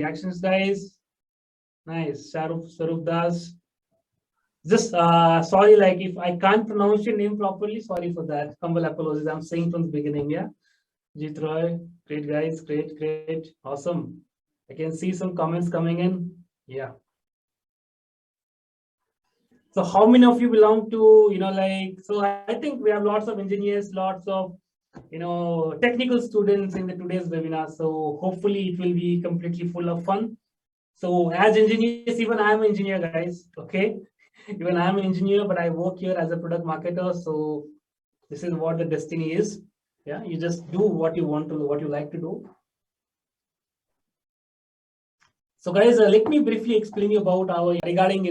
reactions, guys? Nice. Sharup Das. Just sorry, like if I can't pronounce your name properly, sorry for that. Humble apologies. I'm saying from the beginning, yeah. Jeet Roy, great guys, great, awesome. I can see some comments coming in. Yeah. So how many of you belong to, so I think we have lots of engineers, lots of, technical students in the today's webinar. So hopefully it will be completely full of fun. So as engineers, even I'm an engineer, guys. Okay. Even I'm an engineer, but I work here as a product marketer. So this is what the destiny is. Yeah. You just do what you want to, what you like to do. So guys, let me briefly explain you about our regarding,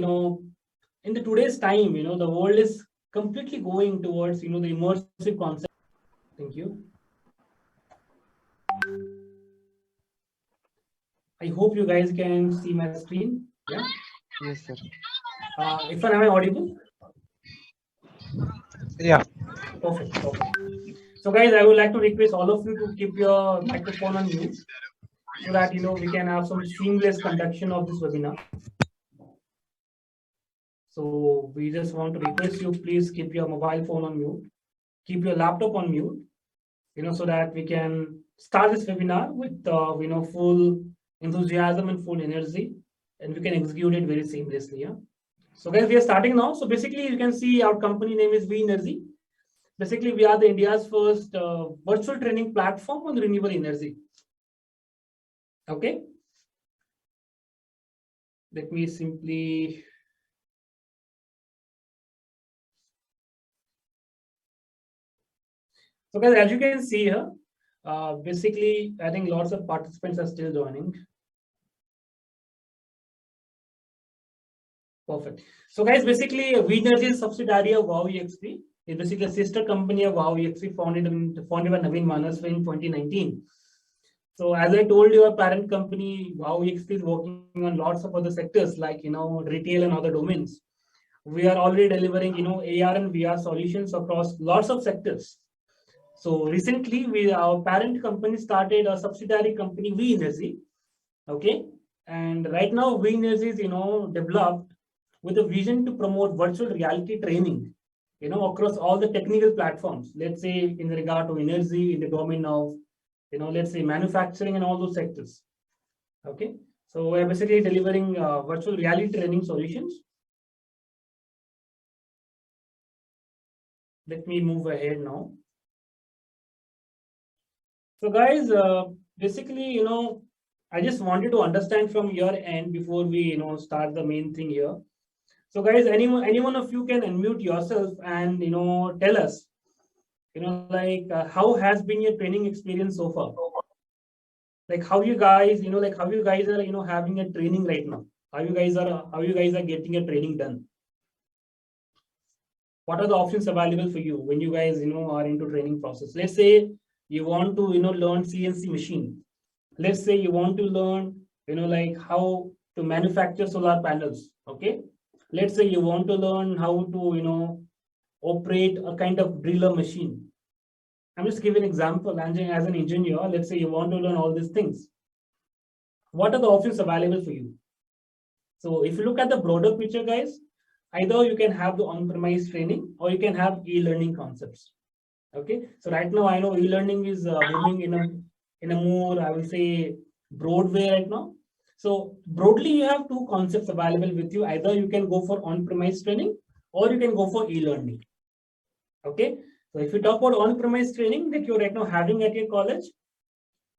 in the today's time, the world is completely going towards, the immersive concept. Thank you. I hope you guys can see my screen. Yeah. Yes, sir. If am I audible? Yeah. Perfect. So guys, I would like to request all of you to keep your microphone on mute so that we can have some seamless conduction of this webinar. So we just want to request you, please keep your mobile phone on mute, keep your laptop on mute, so that we can start this webinar with full enthusiasm and full energy, and we can execute it very seamlessly. Yeah. So guys, we are starting now. So basically, you can see our company name is V Energy. Basically, we are the India's first virtual training platform on renewable energy. Okay. Let me simply. So guys, as you can see here, basically, I think lots of participants are still joining. Perfect. So guys, basically, V Energy is a subsidiary of Wow EXP. It's basically a sister company of Wow EXP founded by Naveen Manas in 2019. So as I told you, our parent company, Wow EXP, is working on lots of other sectors like, retail and other domains. We are already delivering, AR and VR solutions across lots of sectors. So recently, our parent company started a subsidiary company, V Energy. Okay. And right now, V Energy is, developed with a vision to promote virtual reality training, across all the technical platforms. Let's say in regard to energy, in the domain of, let's say manufacturing and all those sectors. Okay. So we're basically delivering virtual reality training solutions. Let me move ahead now. So guys, basically, I just wanted to understand from your end before we, start the main thing here. So guys, anyone of you can unmute yourself and, tell us, like how has been your training experience so far? Like how you guys, how you guys are, having a training right now? How you guys are getting a training done? What are the options available for you when you guys, are into training process? Let's say you want to, learn CNC machine. Let's say you want to learn, like how to manufacture solar panels. Okay. Let's say you want to learn how to, operate a kind of driller machine. I'm just giving an example. And as an engineer, let's say you want to learn all these things. What are the options available for you? So if you look at the broader picture, guys, either you can have the on-premise training or you can have e-learning concepts. Okay. So right now, I know e-learning is moving in a more, I will say, broad way right now. So broadly, you have two concepts available with you. Either you can go for on-premise training or you can go for e-learning. Okay. So if you talk about on-premise training that you're right now having at your college,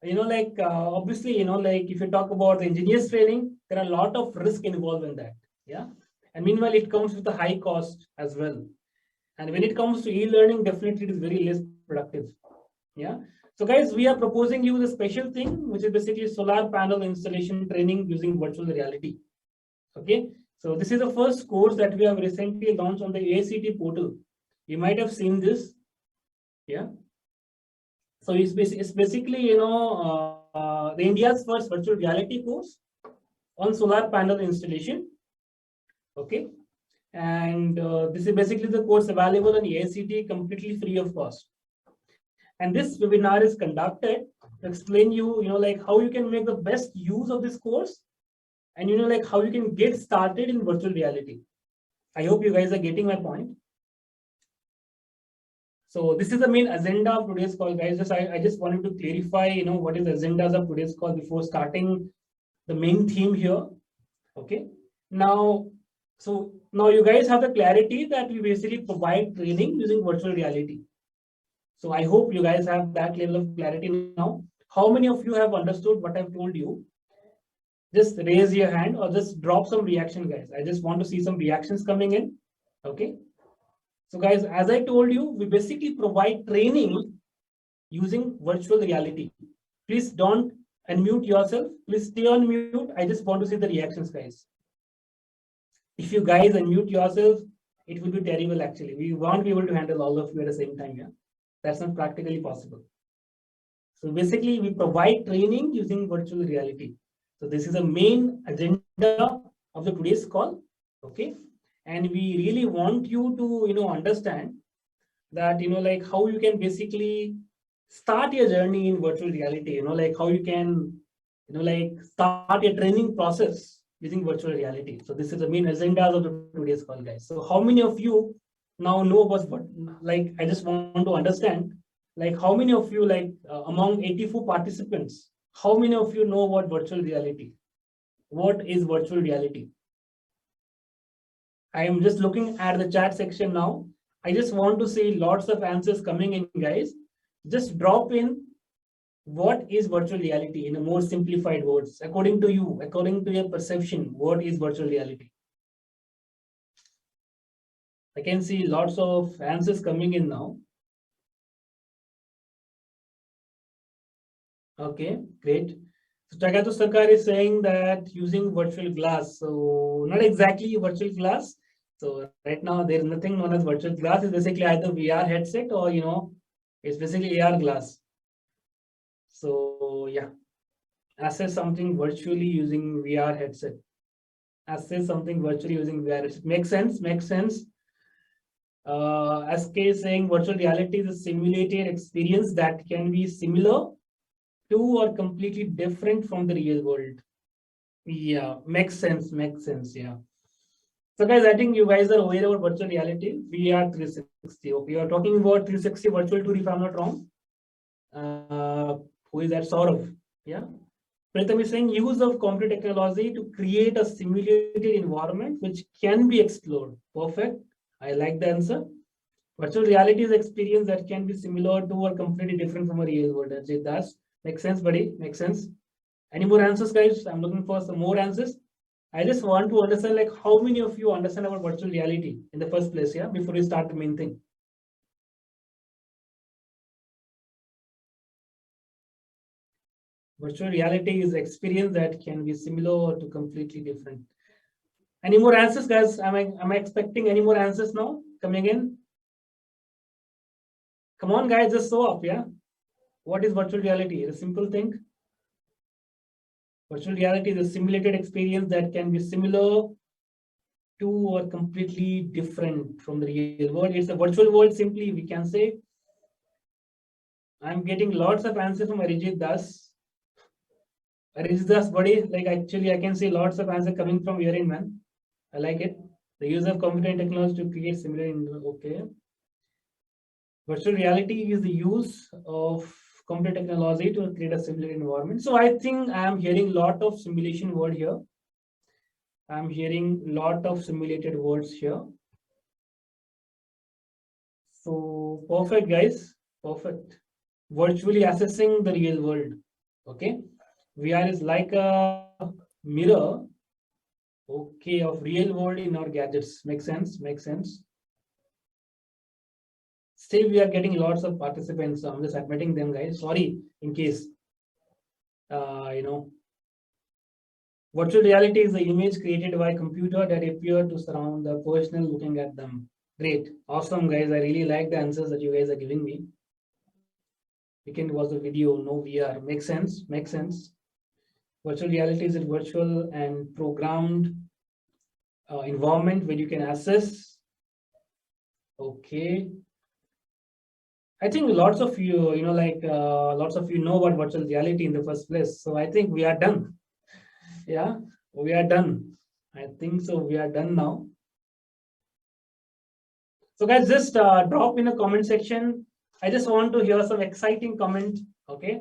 obviously, like if you talk about the engineers training, there are a lot of risk involved in that. Yeah. And meanwhile, it comes with a high cost as well. And when it comes to e-learning, definitely it is very less productive. Yeah. So guys, we are proposing you the special thing, which is basically solar panel installation training using virtual reality. Okay. So this is the first course that we have recently launched on the AICTE portal. You might have seen this. Yeah. So it's basically, the India's first virtual reality course on solar panel installation. Okay. And this is basically the course available on AICTE completely free of cost. And this webinar is conducted to explain you, like how you can make the best use of this course, and like how you can get started in virtual reality. I hope you guys are getting my point. So this is the main agenda of today's call, guys. I just wanted to clarify, what is the agendas of today's call before starting the main theme here. Okay. Now, so now you guys have the clarity that we basically provide training using virtual reality. So I hope you guys have that level of clarity now. How many of you have understood what I've told you? Just raise your hand or just drop some reaction, guys. I just want to see some reactions coming in. Okay. So guys, as I told you, we basically provide training using virtual reality. Please don't unmute yourself. Please stay on mute. I just want to see the reactions, guys. If you guys unmute yourself, it will be terrible actually. We won't be able to handle all of you at the same time. Yeah, that's not practically possible. So basically, we provide training using virtual reality. So this is the main agenda of the today's call. Okay. And we really want you to, understand that, like how you can basically start your journey in virtual reality, like how you can, like start your training process using virtual reality. So this is the main agenda of the today's call, guys. So how many of you now know about what, like, I just want to understand, like how many of you, like among 84 participants, how many of you know about virtual reality? What is virtual reality? I am just looking at the chat section now. I just want to see lots of answers coming in, guys. Just drop in what is virtual reality in a more simplified words. According to you, according to your perception, what is virtual reality? I can see lots of answers coming in now. Okay, great. So Tagato Sarkar is saying that using virtual glass. So not exactly virtual glass. So right now there is nothing known as virtual glass. It's basically either VR headset or it's basically AR glass. So yeah, assess something virtually using VR headset. Assess something virtually using VR headset. Makes sense. Makes sense. SK is saying virtual reality is a simulated experience that can be similar to or completely different from the real world. Yeah, makes sense. Makes sense. Yeah. So guys, I think you guys are aware about virtual reality. VR 360. Okay, you are talking about 360 virtual tour if I'm not wrong. Who is that? Saurav. Yeah. Pratham is saying use of computer technology to create a simulated environment which can be explored. Perfect. I like the answer. Virtual reality is experience that can be similar to or completely different from a real world. That's makes sense, buddy. Makes sense. Any more answers, guys? I'm looking for some more answers. I just want to understand, like, how many of you understand about virtual reality in the first place, yeah, before we start the main thing. Virtual reality is experience that can be similar or to completely different. Any more answers, guys? Am I expecting any more answers now coming in? Come on, guys, just show up, yeah. What is virtual reality? It's a simple thing. Virtual reality is a simulated experience that can be similar to or completely different from the real world. It's a virtual world, simply, we can say. I'm getting lots of answers from Arijit Das. Arijit Das, buddy, like actually I can see lots of answers coming from your end, man. I like it. The use of computer and technology to create similar, okay. Virtual reality is the use of computer technology to create a similar environment. So I think I am hearing a lot of simulation word here. I'm hearing a lot of simulated words here. So perfect, guys. Perfect. Virtually assessing the real world. Okay. VR is like a mirror, okay, of real world in our gadgets. Makes sense. Makes sense. Still, we are getting lots of participants. So I'm just admitting them, guys. Sorry in case. Virtual reality is the image created by computer that appear to surround the person looking at them. Great. Awesome, guys. I really like the answers that you guys are giving me. You can watch the video, no VR. Makes sense. Makes sense. Virtual reality is a virtual and programmed environment where you can access. Okay. I think lots of you, lots of you know about virtual reality in the first place. So I think we are done. Yeah, we are done. I think so. We are done now. So guys, just drop in a comment section. I just want to hear some exciting comment. Okay,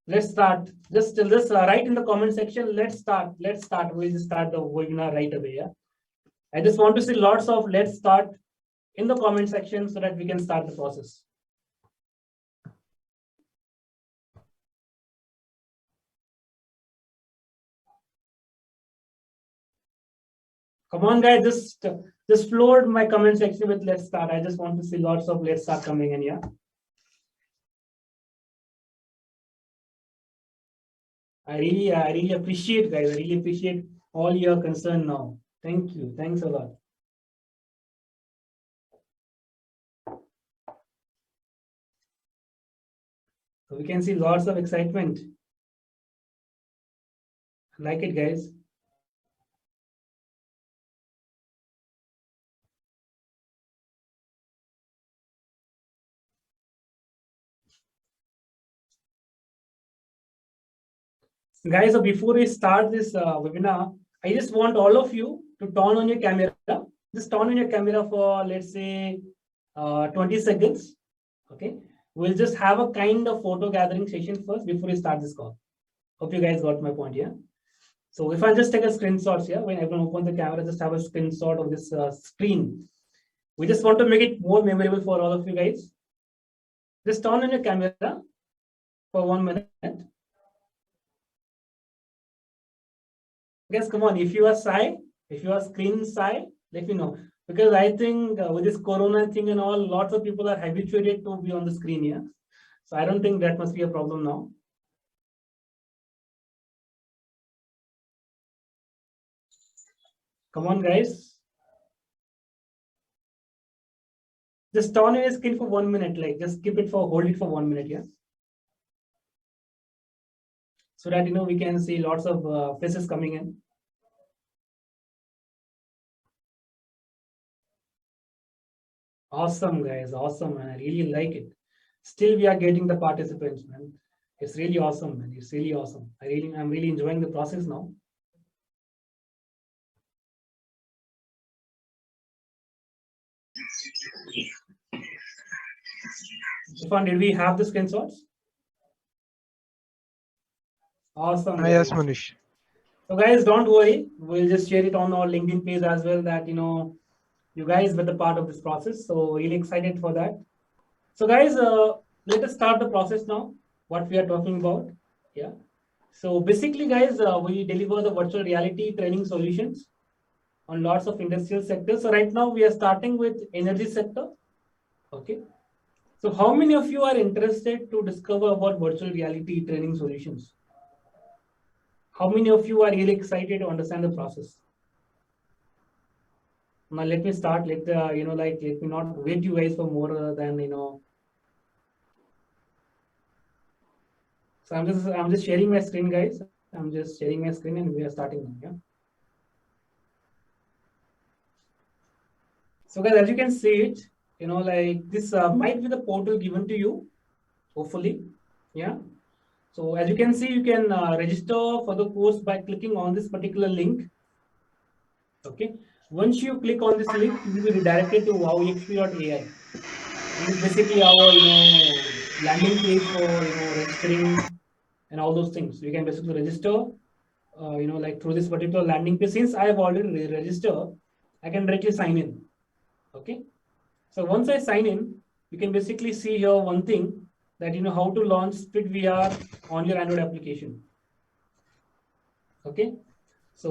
let's start. Just write in the comment section. Let's start. Let's start. We'll just start the webinar right away. Yeah. I just want to see lots of let's start in the comment section so that we can start the process. Come on, guys, just flood my comment section with let's start. I just want to see lots of let's start coming in. Yeah. I really appreciate, guys. I really appreciate all your concern now. Thank you. Thanks a lot. So we can see lots of excitement. I like it, guys. Guys, so before we start this webinar, I just want all of you to turn on your camera. Just turn on your camera for, let's say, 20 seconds. Okay. We'll just have a kind of photo gathering session first before we start this call. Hope you guys got my point here. So if I just take a screenshot here, when everyone opens the camera, just have a screenshot of this screen. We just want to make it more memorable for all of you guys. Just turn on your camera for 1 minute. Guys, come on. If you are shy, if you are screen shy, let me know. Because I think with this corona thing and all, lots of people are habituated to be on the screen here. So I don't think that must be a problem now. Come on, guys. Just turn on your screen for 1 minute. Like just keep it for, hold it for 1 minute, yeah. So that, we can see lots of faces coming in. Awesome, guys. Awesome, man. I really like it. Still, we are getting the participants, man. It's really awesome, man. It's really awesome. I'm really enjoying the process now. Irfan, did we have the screenshots? Awesome. Yes, Manish. So guys, don't worry. We'll just share it on our LinkedIn page as well that, you guys were the part of this process. So really excited for that. So guys, let us start the process now, what we are talking about. Yeah. So basically, guys, we deliver the virtual reality training solutions on lots of industrial sectors. So right now we are starting with energy sector. Okay. So how many of you are interested to discover about virtual reality training solutions? How many of you are really excited to understand the process? Now let me start. Let me not wait you guys for more than So I'm just sharing my screen, guys. I'm just sharing my screen and we are starting now. Yeah. So guys, as you can see it, this might be the portal given to you, hopefully. Yeah. So as you can see, you can register for the course by clicking on this particular link. Okay. Once you click on this link, you will be redirected to wowexp.ai. This is basically our landing page for registering and all those things. You can basically register, through this particular landing page. Since I have already registered, I can directly sign in. Okay. So once I sign in, you can basically see here one thing that how to launch Split VR on your Android application. Okay. So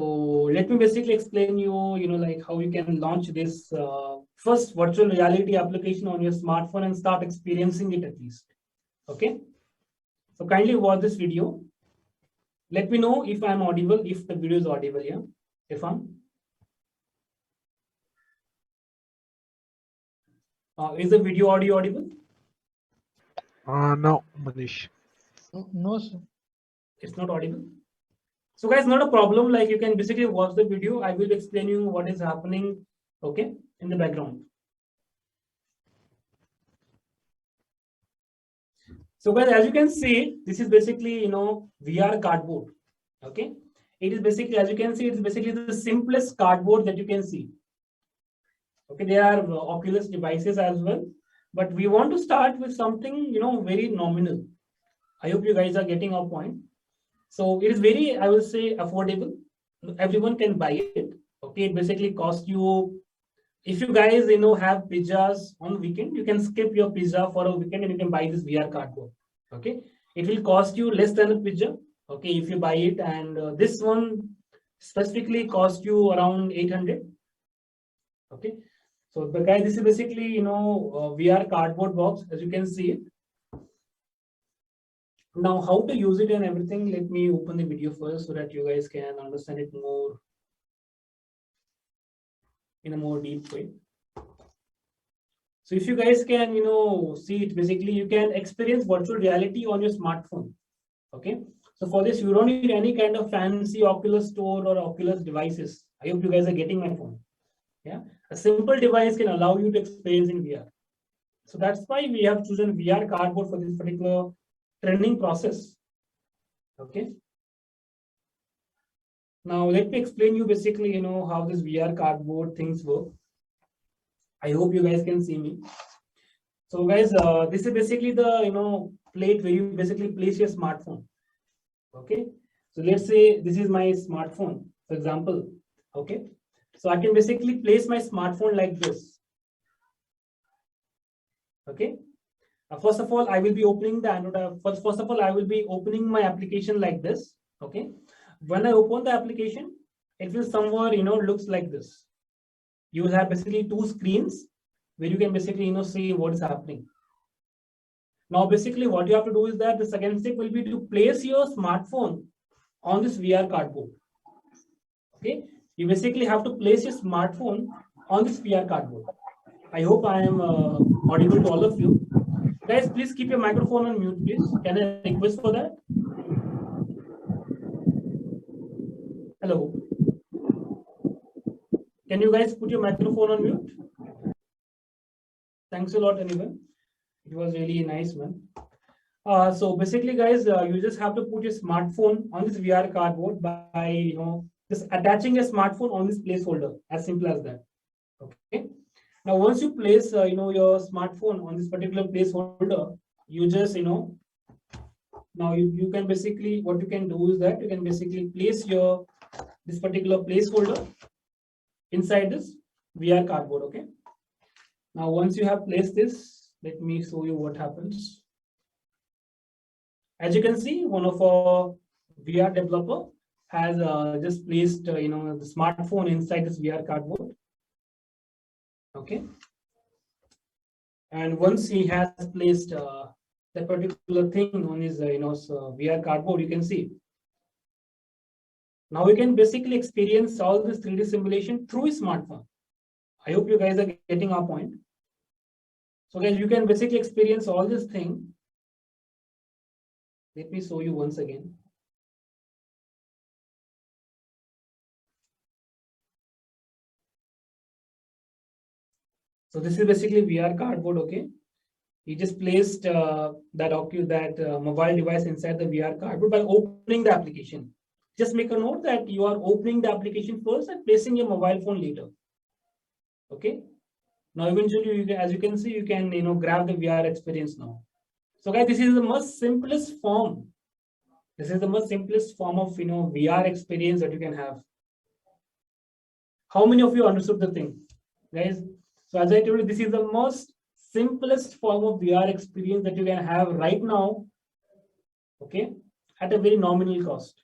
let me basically explain you, how you can launch this first virtual reality application on your smartphone and start experiencing it at least. Okay. So kindly watch this video. Let me know if I'm audible, if the video is audible here. If is the video audio audible? No, Manish. No, sir. It's not audible. So guys, not a problem. Like you can basically watch the video. I will explain you what is happening. Okay, in the background. So guys, as you can see, this is basically, VR cardboard. Okay. It is basically, as you can see, it's basically the simplest cardboard that you can see. Okay. There are Oculus devices as well, but we want to start with something, very nominal. I hope you guys are getting our point. So it is very, I will say, affordable. Everyone can buy it. Okay. It basically costs you, if you guys, have pizzas on weekend, you can skip your pizza for a weekend and you can buy this VR cardboard. Okay. It will cost you less than a pizza. Okay. If you buy it, and this one specifically cost you around 800. Okay. So the guys, this is basically, VR cardboard box, as you can see it. Now, how to use it and everything, let me open the video first so that you guys can understand it more in a more deep way. So if you guys can, see it, basically you can experience virtual reality on your smartphone. Okay. So for this, you don't need any kind of fancy Oculus store or Oculus devices. I hope you guys are getting my point. Yeah. A simple device can allow you to experience in VR. So that's why we have chosen VR cardboard for this particular training process. Okay. Now let me explain you basically, how this VR cardboard things work. I hope you guys can see me. So guys, this is basically the, plate where you basically place your smartphone. Okay. So let's say this is my smartphone, for example. Okay. So I can basically place my smartphone like this. Okay. First of all, I will be opening the Android. First of all, I will be opening my application like this. Okay. When I open the application, it will somewhere, looks like this. You will have basically two screens where you can basically, see what is happening. Now, basically what you have to do is that the second step will be to place your smartphone on this VR cardboard. Okay. You basically have to place your smartphone on this VR cardboard. I hope I am audible to all of you. Guys, please keep your microphone on mute, please. Can I request for that? Hello. Can you guys put your microphone on mute? Thanks a lot, anyway. It was really nice, man. So basically, guys, you just have to put your smartphone on this VR cardboard by, just attaching a smartphone on this placeholder. As simple as that. Okay. Now, once you place, your smartphone on this particular placeholder, you just, now you can basically, what you can do is that you can basically place this particular placeholder inside this VR cardboard. Okay. Now, once you have placed this, let me show you what happens. As you can see, one of our VR developer has just placed, the smartphone inside this VR cardboard. Okay. And once he has placed that particular thing on his, VR cardboard, you can see. Now we can basically experience all this 3D simulation through his smartphone. I hope you guys are getting our point. So guys, you can basically experience all this thing. Let me show you once again. So this is basically VR cardboard. Okay. He just placed that mobile device inside the VR cardboard by opening the application. Just make a note that you are opening the application first and placing your mobile phone later. Okay. Now, eventually, as you can see, you can, grab the VR experience now. So guys, this is the most simplest form. This is the most simplest form of, VR experience that you can have. How many of you understood the thing, guys? So as I told you, this is the most simplest form of VR experience that you can have right now. Okay. At a very nominal cost.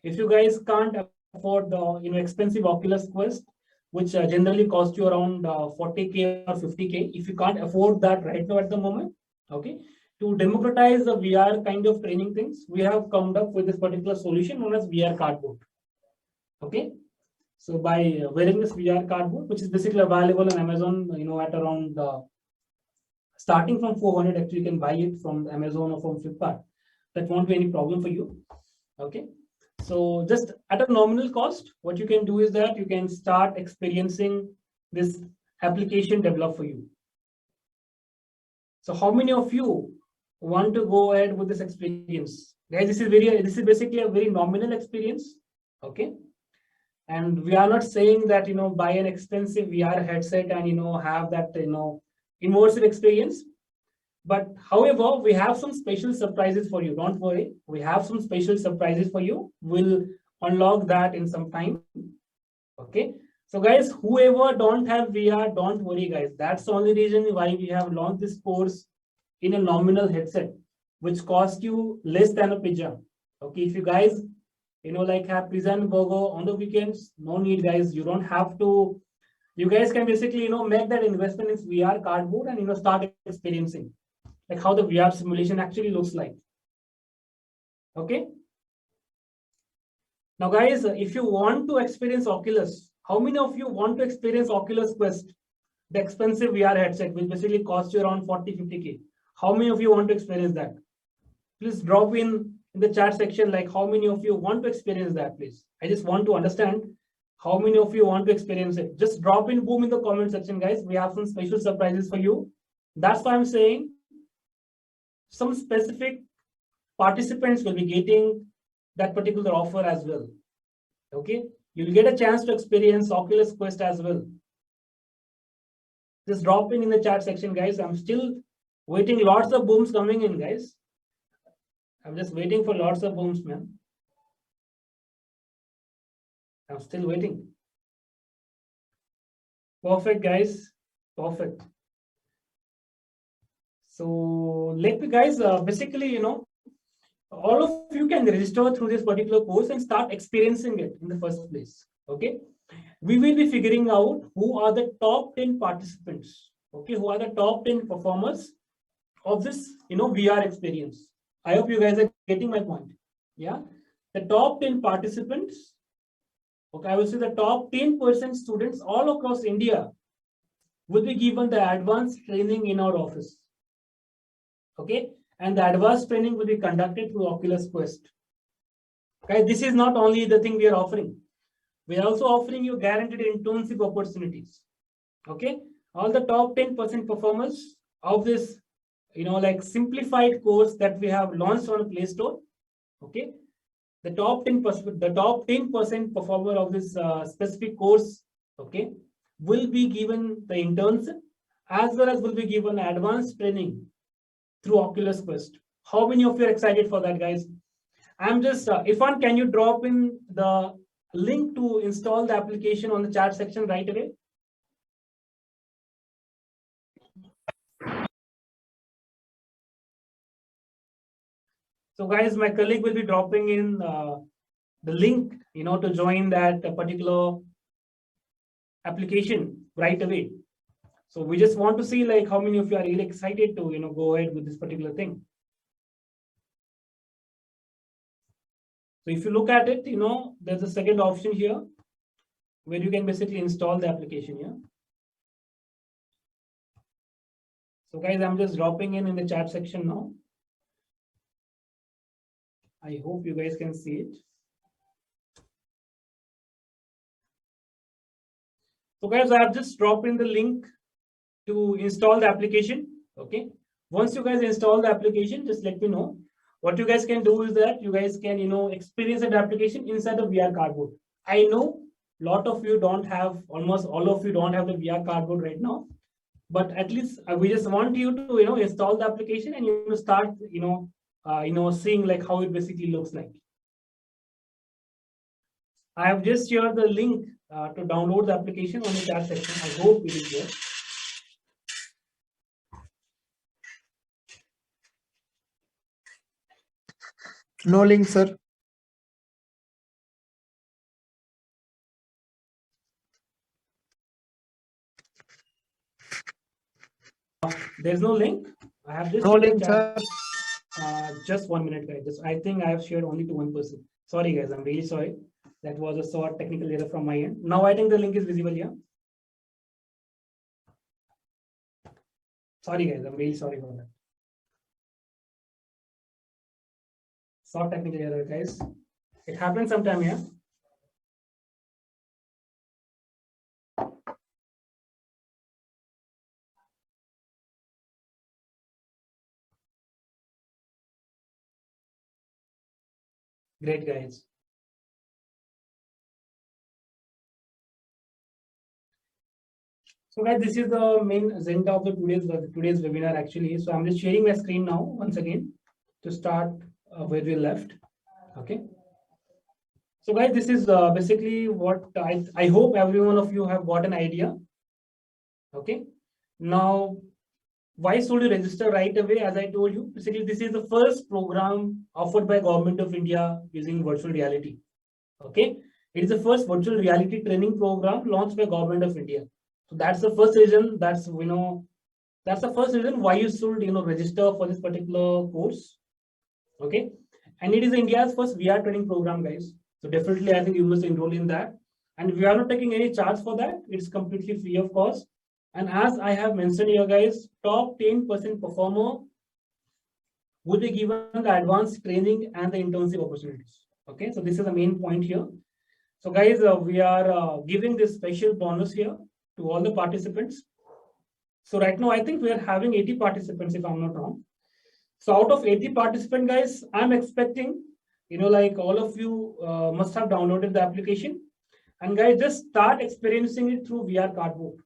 If you guys can't afford the, expensive Oculus Quest, which generally cost you around 40K or 50K. If you can't afford that right now at the moment, okay, to democratize the VR kind of training things, we have come up with this particular solution known as VR cardboard. Okay, so by wearing this VR cardboard, which is basically available on Amazon, at around starting from 400, actually you can buy it from Amazon or from Flipkart. That won't be any problem for you. Okay. So just at a nominal cost, what you can do is that you can start experiencing this application developed for you. So how many of you want to go ahead with this experience. Guys, this is basically a very nominal experience. Okay. And we are not saying that, buy an expensive VR headset and, have that, immersive experience. But however, we have some special surprises for you. Don't worry. We have some special surprises for you. We'll unlock that in some time. Okay. So guys, whoever don't have VR, don't worry guys. That's the only reason why we have launched this course in a nominal headset, which costs you less than a pizza. Okay. If you guys, like have pizza and burger on the weekends, no need guys. You don't have to, you guys can basically, make that investment in VR cardboard and, start experiencing like how the VR simulation actually looks like. Okay. Now, guys, if you want to experience Oculus, how many of you want to experience Oculus Quest, the expensive VR headset, which basically costs you around 40-50K? How many of you want to experience that? Please drop in the chat section, like how many of you want to experience that, please. I just want to understand how many of you want to experience it. Just drop in, boom, in the comment section, guys. We have some special surprises for you. That's why I'm saying some specific participants will be getting that particular offer as well. Okay, you'll get a chance to experience Oculus Quest as well. Just drop in the chat section, guys. I'm still waiting. Lots of booms coming in, guys. I'm just waiting for lots of booms, man. I'm still waiting. Perfect, guys. Perfect. So let me, guys, basically, all of you can register through this particular course and start experiencing it in the first place. Okay. We will be figuring out who are the top 10 participants. Okay. Who are the top 10 performers of this, VR experience. I hope you guys are getting my point. Yeah. The top 10 participants. Okay. I will say the top 10% students all across India will be given the advanced training in our office. Okay. And the advanced training will be conducted through Oculus Quest. Okay, this is not only the thing we are offering. We are also offering you guaranteed internship opportunities. Okay, all the top 10% performers of this, like simplified course that we have launched on Play Store. Okay, the top 10% performer of this specific course, okay, will be given the internship as well as will be given advanced training through Oculus Quest. How many of you are excited for that, guys? I'm just, Irfan, can you drop in the link to install the application on the chat section right away? So guys, my colleague will be dropping in the link, to join that particular application right away. So we just want to see like how many of you are really excited to, go ahead with this particular thing. So if you look at it, there's a second option here where you can basically install the application here. So guys, I'm just dropping in the chat section now. I hope you guys can see it. So guys, I have just dropped in the link to install the application. Okay. Once you guys install the application, just let me know. What you guys can do is that you guys can, experience that application inside the VR cardboard. I know a lot of you don't have, almost all of you don't have the VR cardboard right now, but at least we just want you to, install the application and start, seeing like how it basically looks like. I have just shared the link to download the application on the chat section. I hope it is there. No link, sir. There's no link. I have just No shared link, the chat. Just 1 minute, guys. I think I have shared only to one person. Sorry, guys. I'm really sorry. That was a short technical error from my end. Now I think the link is visible here. Sorry, guys. I'm really sorry for that. Short technical error, guys. It happens sometime, yeah. Great, guys. So guys, this is the main agenda of the today's webinar actually. So I'm just sharing my screen now once again to start where we left. Okay. So guys, this is basically what I hope every one of you have got an idea. Okay. Now, why should you register right away? As I told you, basically this is the first program offered by Government of India using virtual reality. Okay. It is the first virtual reality training program launched by Government of India. So that's the first reason. That's the first reason why you should register for this particular course. Okay, and it is India's first VR training program, guys. So definitely, I think you must enroll in that. And we are not taking any charge for that. It's completely free of cost. And as I have mentioned here, guys, top 10% performer will be given the advanced training and the internship opportunities. Okay, so this is the main point here. So guys, we are giving this special bonus here to all the participants. So right now, I think we are having 80 participants, if I'm not wrong. So out of 80 participants, guys, I'm expecting, like all of you must have downloaded the application. And guys, just start experiencing it through VR Cardboard.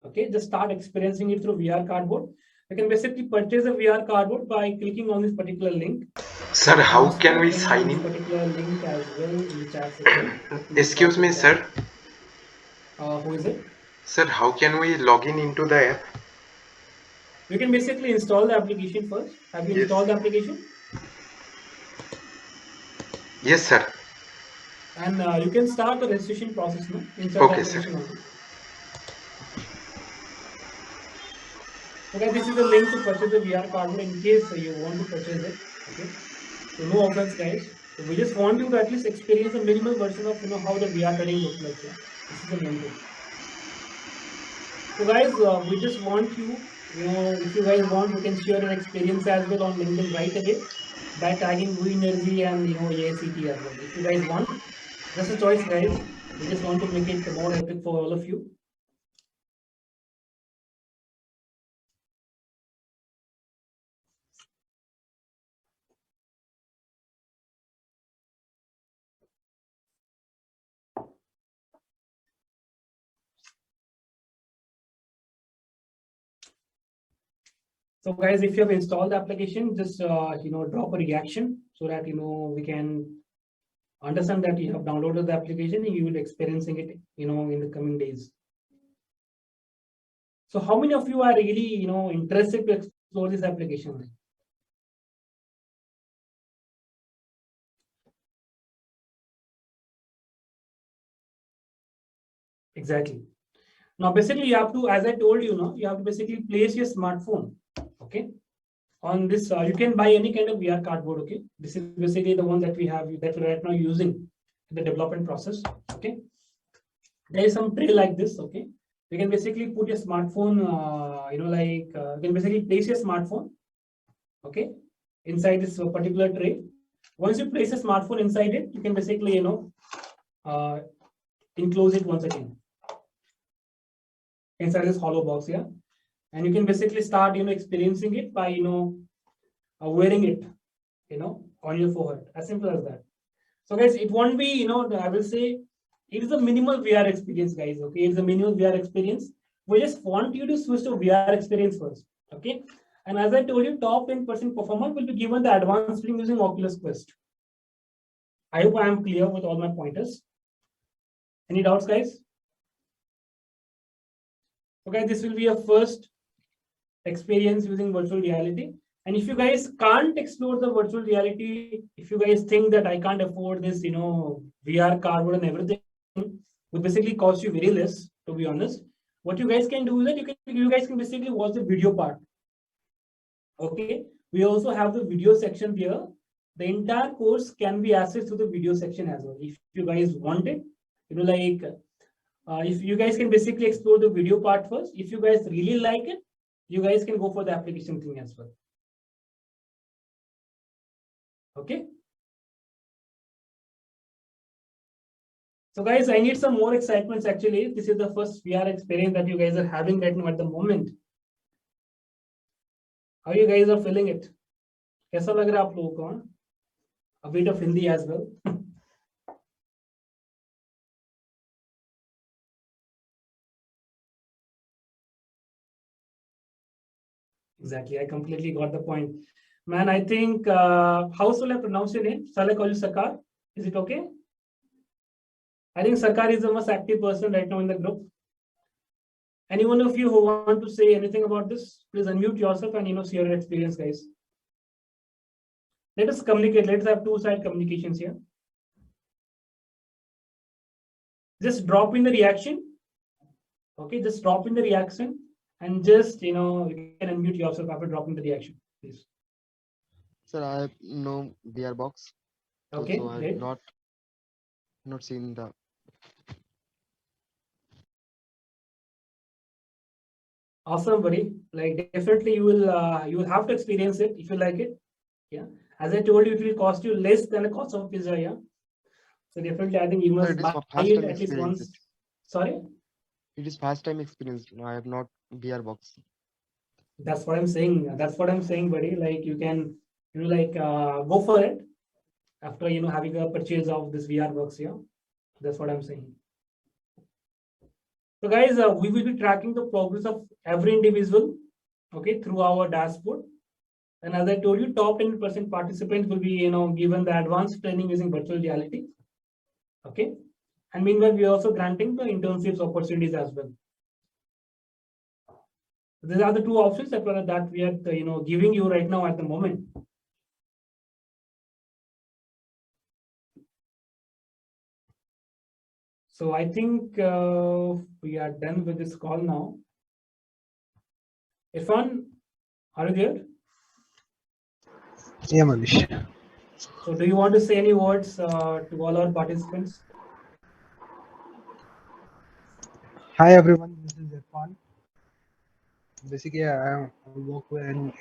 Okay, just start experiencing it through VR Cardboard. You can basically purchase a VR Cardboard by clicking on this particular link. Sir, how can we sign in? Particular link as well in the chat section. Excuse me, sir. Who is it? Sir, how can we log in into the app? You can basically install the application first. Have you installed the application? Yes, sir. And you can start the registration process now. Okay, sir. Okay, this is the link to purchase the VR Cardboard in case you want to purchase it. Okay, so no offense, guys. So we just want you to at least experience a minimal version of how the VR training looks like. Yeah? This is the main thing. So guys, we just want you, if you guys want, you can share your experience as well on LinkedIn right away by tagging WeEnergy and AICT as well. If you guys want, just a choice, guys. We just want to make it more epic for all of you. So guys, if you have installed the application, just drop a reaction so that we can understand that you have downloaded the application and you will be experiencing it in the coming days. So how many of you are really interested to explore this application? Exactly. Now basically you have to, as I told you, you have to basically place your smartphone. Okay, on this you can buy any kind of VR Cardboard. Okay, this is basically the one that we have that we're right now using in the development process. Okay, there is some tray like this. Okay, you can basically put your smartphone you can basically place your smartphone, okay, inside this particular tray. Once you place a smartphone inside it, you can basically enclose it once again inside this hollow box here. And you can basically start, experiencing it by, wearing it, on your forehead. As simple as that. So guys, it won't be, I will say, it is a minimal VR experience, guys. Okay, it's a minimal VR experience. We just want you to switch to VR experience first. Okay, and as I told you, top 10% performer will be given the advanced training using Oculus Quest. I hope I am clear with all my pointers. Any doubts, guys? Okay, this will be a first experience using virtual reality. And if you guys can't explore the virtual reality, if you guys think that I can't afford this, VR Cardboard and everything, would basically cost you very less, to be honest. What you guys can do is that you guys can basically watch the video part. Okay, we also have the video section here. The entire course can be accessed to the video section as well. If you guys want it, if you guys can basically explore the video part first. If you guys really like it, you guys can go for the application thing as well. Okay. So guys, I need some more excitements actually. This is the first VR experience that you guys are having right now at the moment. How you guys are feeling it? कैसा लग रहा है आप लोगों को? a bit of Hindi as well. Exactly, I completely got the point. Man, I think, how shall I pronounce your name? Shall I call you Sarkar? Is it okay? I think Sarkar is the most active person right now in the group. Any one of you who want to say anything about this, please unmute yourself and share your experience, guys. Let us communicate. Let's have two-side communications here. Just drop in the reaction. Okay, just drop in the reaction and just you can unmute yourself after dropping the reaction, please. Sir, I have no VR box, Okay, so I have great. not seen the. Awesome, buddy. Like definitely you will have to experience it if you like it. Yeah. As I told you, it will cost you less than the cost of a pizza. Yeah. So definitely, I think you Sir, must it is buy for first it time at least experience. once. Sorry. It is first time experience. I have not VR box. That's what I'm saying. That's what I'm saying, buddy. Like you can, go for it after having a purchase of this VR box here. That's what I'm saying. So guys, we will be tracking the progress of every individual, okay, through our dashboard. And as I told you, top 10% participants will be, given the advanced training using virtual reality. Okay. And meanwhile, we are also granting the internships opportunities as well. These are the two options that we are, giving you right now at the moment. So I think we are done with this call now. Irfan, are you there? Yeah, Manish. So do you want to say any words to all our participants? Hi everyone, this is Irfan. Basically, I work in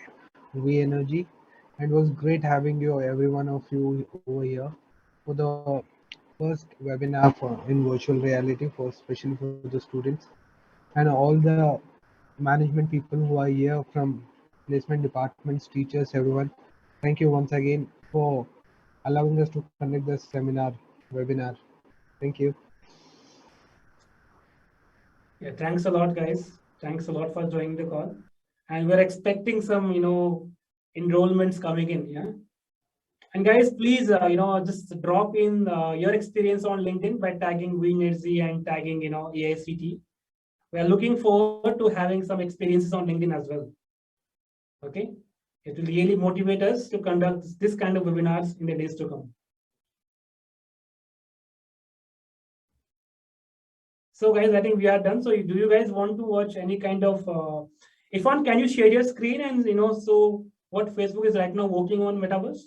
V Energy, and it was great having you, every one of you, over here for the first webinar in virtual reality, for especially for the students and all the management people who are here from placement departments, teachers, everyone. Thank you once again for allowing us to conduct this webinar. Thank you. Yeah, thanks a lot, guys. Thanks a lot for joining the call. And we're expecting some, enrollments coming in. Yeah. And guys, please, just drop in your experience on LinkedIn by tagging WinEnergy and tagging, AICT. We are looking forward to having some experiences on LinkedIn as well. Okay. It will really motivate us to conduct this kind of webinars in the days to come. So guys, I think we are done. So do you guys want to watch any kind of, Ifan, can you share your screen and, so what Facebook is right now working on Metaverse?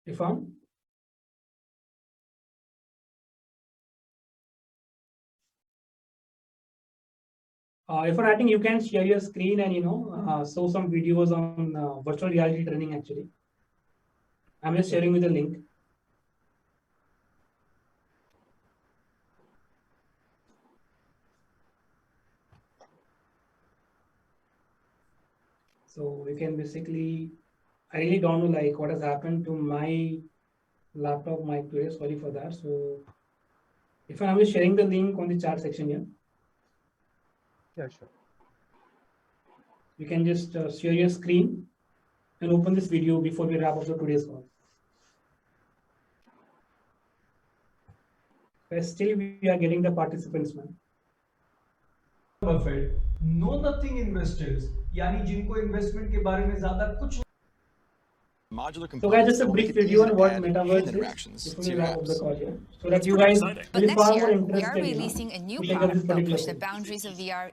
Ifan? Ifan, I think you can share your screen and, show some videos on virtual reality training actually. I'm just sharing with the link. So we can basically, I really don't know like what has happened to my laptop mic today. Sorry for that. So if I'm just sharing the link on the chat section here, Yeah, sure. you can just share your screen and open this video before we wrap up the today's call. But still, we are getting the participants, man. Buffett know nothing investors यानी जिनको investment के बारे में ज्यादा कुछ modular So guys, components just a that will make brief it video easy on to what add Metaverse human is interactions before to we your wrap up the apps. call here, so that It's you pretty guys exciting. will But be next far more year, we interested, are releasing a new to take up this product that'll particular push the thing. boundaries of VR.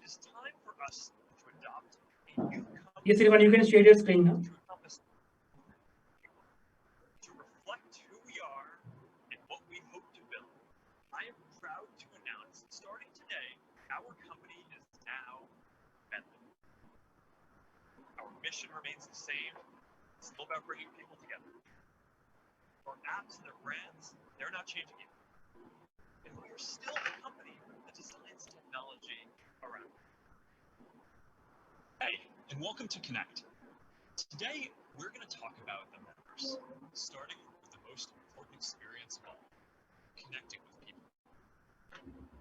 It's time for us to adopt a new Yes, Irfan, you can share your screen now. to encompass to reflect who we are and what we hope to build. I am proud to announce, starting today, our company is now Bentley. Our mission remains the same. It's still about bringing people together. Our apps and their brands, they're not changing either. And we are still the company that designs technology around it. Hey, and welcome to Connect. Today, we're going to talk about the metaverse, starting with the most important experience of all, connecting with people.